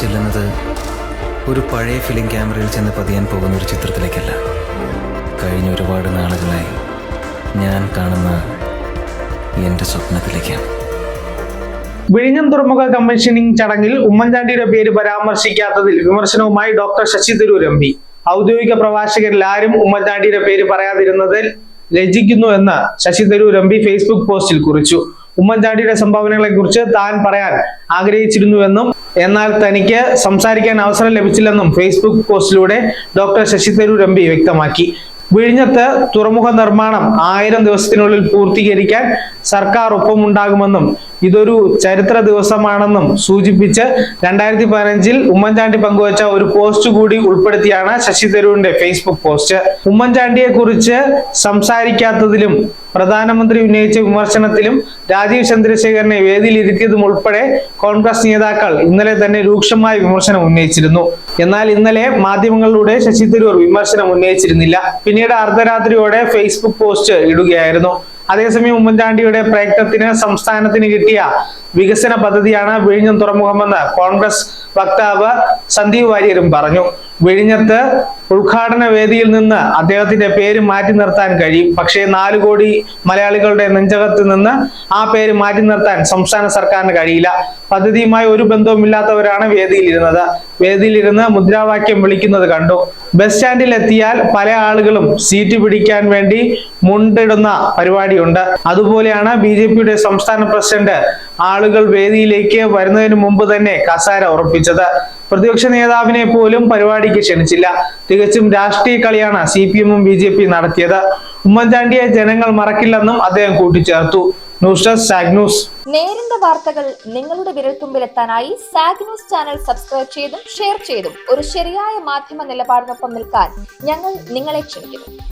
ചെല്ലുന്നത് ഒരു പഴയ ഫിലിം ക്യാമറയിൽ ചെന്ന് പതിയാൻ പോകുന്ന ഒരു ചിത്രത്തിലേക്കല്ല. കഴിഞ്ഞ ഒരുപാട് നാളുകളായി ഞാൻ കാണുന്ന എൻ്റെ സ്വപ്നത്തിലേക്കാണ്. വിഴിഞ്ഞം തുറമുഖ കമ്മീഷനിംഗ് ചടങ്ങിൽ ഉമ്മൻചാണ്ടിയുടെ പേര് പരാമർശിക്കാത്തതിൽ വിമർശനവുമായി doctor Shashi Tharoor M P. ഔദ്യോഗിക പ്രഭാഷകരിൽ ആരും ഉമ്മൻചാണ്ടിയുടെ പേര് പറയാതിരുന്നതിൽ ലജ്ജിക്കുന്നു എന്ന് Shashi Tharoor M P Facebook പോസ്റ്റിൽ കുറിച്ചു. ഉമ്മൻചാണ്ടിയുടെ സംഭാവനകളെ കുറിച്ച് താൻ പറയാൻ ആഗ്രഹിച്ചിരുന്നുവെന്നും എന്നാൽ തനിക്ക് സംസാരിക്കാൻ അവസരം ലഭിച്ചില്ലെന്നും ഫേസ്ബുക്ക് പോസ്റ്റിലൂടെ doctor Shashi Tharoor M P വ്യക്തമാക്കി. വിഴിഞ്ഞത്ത് തുറമുഖ നിർമ്മാണം 1000 ദിവസത്തിനുള്ളിൽ പൂർത്തീകരിക്കാൻ സർക്കാർ ഒപ്പമുണ്ടാകുമെന്നും ഇതൊരു ചരിത്ര ദിവസമാണെന്നും സൂചിപ്പിച്ച് 2015 ഉമ്മൻചാണ്ടി പങ്കുവച്ച ഒരു പോസ്റ്റ് കൂടി ഉൾപ്പെടുത്തിയാണ് ശശി തരൂരിന്റെ ഫേസ്ബുക്ക് പോസ്റ്റ്. ഉമ്മൻചാണ്ടിയെ കുറിച്ച് സംസാരിക്കാത്തതിലും പ്രധാനമന്ത്രി ഉന്നയിച്ച വിമർശനത്തിലും രാജീവ് ചന്ദ്രശേഖരനെ വേദിയിൽ ഇരുത്തിയതും ഉൾപ്പെടെ കോൺഗ്രസ് നേതാക്കൾ ഇന്നലെ തന്നെ രൂക്ഷമായ വിമർശനം ഉന്നയിച്ചിരുന്നു. എന്നാൽ ഇന്നലെ മാധ്യമങ്ങളിലൂടെ ശശി തരൂർ വിമർശനം ഉന്നയിച്ചിരുന്നില്ല. പിന്നീട് അർദ്ധരാത്രിയോടെ ഫേസ്ബുക്ക് പോസ്റ്റ് ഇടുകയായിരുന്നു. അതേസമയം ഉമ്മൻചാണ്ടിയുടെ പ്രയത്നത്തിന് സംസ്ഥാനത്തിന് കിട്ടിയ വികസന പദ്ധതിയാണ് വിഴിഞ്ഞം തുറമുഖമെന്ന് കോൺഗ്രസ് വക്താവ് സന്ദീപ് വാര്യരും പറഞ്ഞു. വിഴിഞ്ഞത്ത് ഉദ്ഘാടന വേദിയിൽ നിന്ന് അദ്ദേഹത്തിന്റെ പേര് മാറ്റി നിർത്താൻ കഴിയും. പക്ഷേ 4 കോടി മലയാളികളുടെ നെഞ്ചകത്ത് നിന്ന് ആ പേര് മാറ്റി നിർത്താൻ സംസ്ഥാന സർക്കാരിന് കഴിയില്ല. പദ്ധതിയുമായി ഒരു ബന്ധവുമില്ലാത്തവരാണ് വേദിയിലിരുന്നത്. വേദിയിലിരുന്ന് മുദ്രാവാക്യം വിളിക്കുന്നത് കണ്ടു. ബസ് സ്റ്റാൻഡിൽ എത്തിയാൽ പല ആളുകളും സീറ്റ് പിടിക്കാൻ വേണ്ടി മുണ്ടിടുന്ന പരിപാടിയുണ്ട്. അതുപോലെയാണ് BJPയുടെ സംസ്ഥാന പ്രസിഡന്റ് ആളുകൾ വേദിയിലേക്ക് വരുന്നതിന് മുമ്പ് തന്നെ കസേര ഉറപ്പിച്ചത്. പ്രതിപക്ഷ നേതാവിനെ പോലും പരിപാടിക്ക് ക്ഷണിച്ചില്ല. തികച്ചും രാഷ്ട്രീയ കളിയാണ് CPM-ഉം BJP നടത്തിയത്. ഉമ്മൻചാണ്ടിയെ ജനങ്ങൾ മറക്കില്ലെന്നും അദ്ദേഹം കൂട്ടിച്ചേർത്തു. News desk zag news. നേരിന്റെ വാർത്തകൾ നിങ്ങളുടെ വിരൽത്തുമ്പിലെത്താനായി സാഗ് ന്യൂസ് ചാനൽ സബ്സ്ക്രൈബ് ചെയ്തും ഷെയർ ചെയ്തും ഒരു ശരിയായ മാധ്യമ നിലപാടിനൊപ്പം നിൽക്കാൻ ഞങ്ങൾ നിങ്ങളെ ക്ഷണിക്കുന്നു.